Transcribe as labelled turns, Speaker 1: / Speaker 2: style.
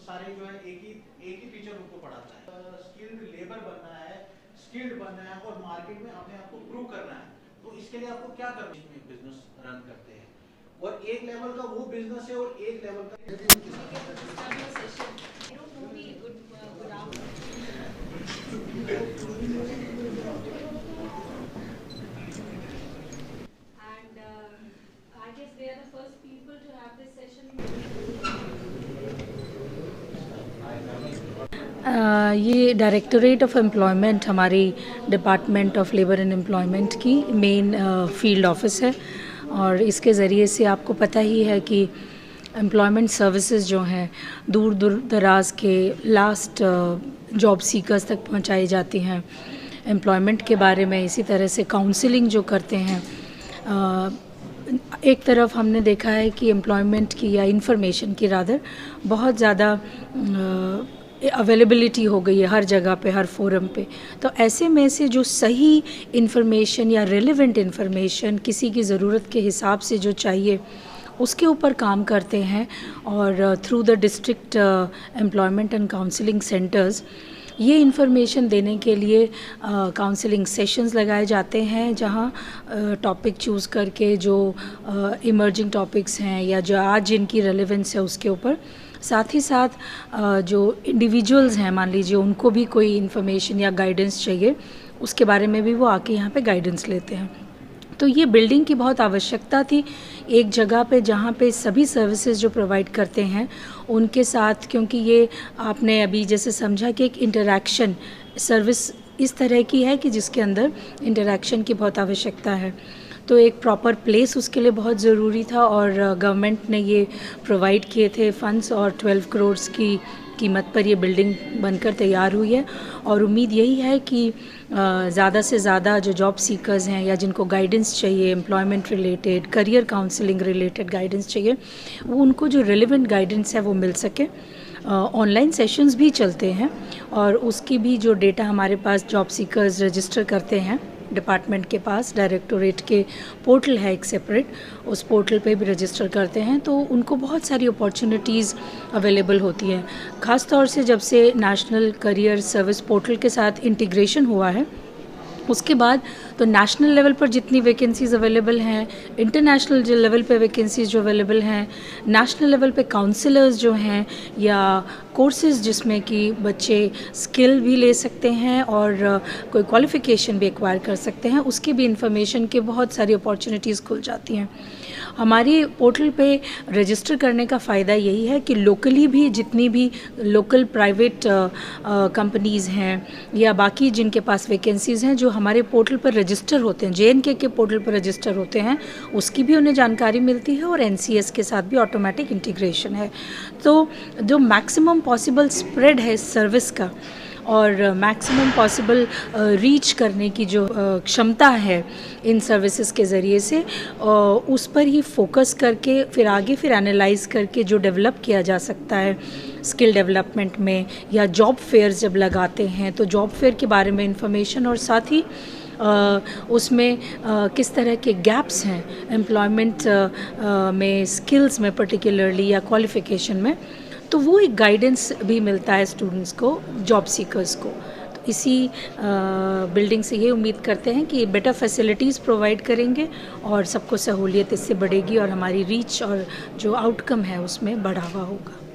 Speaker 1: सारे जो है एक ही टीचर उनको पढ़ाता है। स्किल्ड लेबर बनना है, स्किल्ड बनना है और मार्केट में अपने आप को प्रूव करना है। तो इसके लिए आपको क्या करना है? बिजनेस रन करते हैं और एक लेवल का वो बिजनेस है और एक लेवल का
Speaker 2: I guess they are the first people to have this session.
Speaker 3: ये डायरेक्टरेट ऑफ एम्प्लॉयमेंट हमारी department of labour and employment की मेन फील्ड ऑफिस है और इसके ज़रिए से आपको पता ही है कि एम्प्लॉयमेंट सर्विसेज जो हैं दूर दूर दराज के लास्ट जॉब सीकर्स तक पहुंचाई जाती हैं। एम्प्लॉयमेंट के बारे में इसी तरह से काउंसलिंग जो करते हैं। एक तरफ हमने देखा है कि एम्प्लॉयमेंट की या इंफॉर्मेशन की रादर बहुत ज़्यादा अवेलेबिलिटी हो गई है हर जगह पे, हर फोरम पे। तो ऐसे में से जो सही इन्फॉर्मेशन या रेलेवेंट इन्फॉर्मेशन किसी की ज़रूरत के हिसाब से जो चाहिए उसके ऊपर काम करते हैं और through the district employment and counselling centres ये इन्फॉर्मेशन देने के लिए काउंसलिंग सेशंस लगाए जाते हैं, जहां टॉपिक चूज़ करके जो इमर्जिंग टॉपिक्स हैं या जो आज जिनकी रेलेवेंस है उसके ऊपर, साथ ही साथ जो इंडिविजुअल्स हैं मान लीजिए उनको भी कोई इन्फॉर्मेशन या गाइडेंस चाहिए उसके बारे में भी वो आके यहाँ पे गाइडेंस लेते हैं। तो ये बिल्डिंग की बहुत आवश्यकता थी एक जगह पे जहाँ पे सभी सर्विसेज जो प्रोवाइड करते हैं उनके साथ, क्योंकि ये आपने अभी जैसे समझा कि एक इंटरैक्शन सर्विस इस तरह की है कि जिसके अंदर इंटरैक्शन की बहुत आवश्यकता है। तो एक प्रॉपर प्लेस उसके लिए बहुत ज़रूरी था और गवर्नमेंट ने ये प्रोवाइड किए थे फंड्स और 12 करोड़ की कीमत पर ये बिल्डिंग बनकर तैयार हुई है। और उम्मीद यही है कि ज़्यादा से ज़्यादा जो जॉब सीकर्स हैं या जिनको गाइडेंस चाहिए, employment related, career counselling related guidance चाहिए, वो उनको जो रिलेवेंट गाइडेंस है वो मिल सके। ऑनलाइन सेशंस भी चलते हैं और उसकी भी जो डेटा हमारे पास जॉब सीकर्स रजिस्टर करते हैं डिपार्टमेंट के पास, डायरेक्टोरेट के पोर्टल है एक सेपरेट, उस पोर्टल पे भी रजिस्टर करते हैं तो उनको बहुत सारी अपॉर्चुनिटीज़ अवेलेबल होती हैं। ख़ास तौर से जब से नेशनल करियर सर्विस पोर्टल के साथ इंटीग्रेशन हुआ है उसके बाद तो नेशनल लेवल पर जितनी वैकेंसीज़ अवेलेबल हैं, इंटरनेशनल जो लेवल पे वैकेंसीज़ जो अवेलेबल हैं, नेशनल लेवल पे काउंसलर्स जो हैं या कोर्सेज़ जिसमें कि बच्चे स्किल भी ले सकते हैं और कोई क्वालिफ़िकेशन भी एक्वायर कर सकते हैं, उसकी भी इंफॉर्मेशन के बहुत सारी अपॉर्चुनिटीज़ खुल जाती हैं। हमारी पोर्टल पे रजिस्टर करने का फ़ायदा यही है कि लोकली भी जितनी भी लोकल प्राइवेट कंपनीज़ हैं या बाकी जिनके पास वैकेंसीज़ हैं जो हमारे पोर्टल पर रजिस्टर होते हैं, JNK के पोर्टल पर रजिस्टर होते हैं, उसकी भी उन्हें जानकारी मिलती है और NCS के साथ भी ऑटोमेटिक इंटीग्रेशन है। तो जो मैक्सिमम पॉसिबल स्प्रेड है इस सर्विस का और मैक्सिमम पॉसिबल रीच करने की जो क्षमता है इन सर्विसेज के ज़रिए से, उस पर ही फोकस करके फिर एनालाइज करके जो डेवलप किया जा सकता है स्किल डेवलपमेंट में या जॉब फेयर्स जब लगाते हैं तो जॉब फेयर के बारे में इंफॉर्मेशन और साथ ही उसमें किस तरह के गैप्स हैं एम्प्लॉयमेंट में, स्किल्स में पर्टिकुलरली या क्वालिफ़िकेशन में, तो वो एक गाइडेंस भी मिलता है स्टूडेंट्स को, जॉब सीकर्स को। तो इसी बिल्डिंग से ये उम्मीद करते हैं कि बेटर फैसिलिटीज़ प्रोवाइड करेंगे और सबको सहूलियत इससे बढ़ेगी और हमारी रीच और जो आउटकम है उसमें बढ़ावा होगा।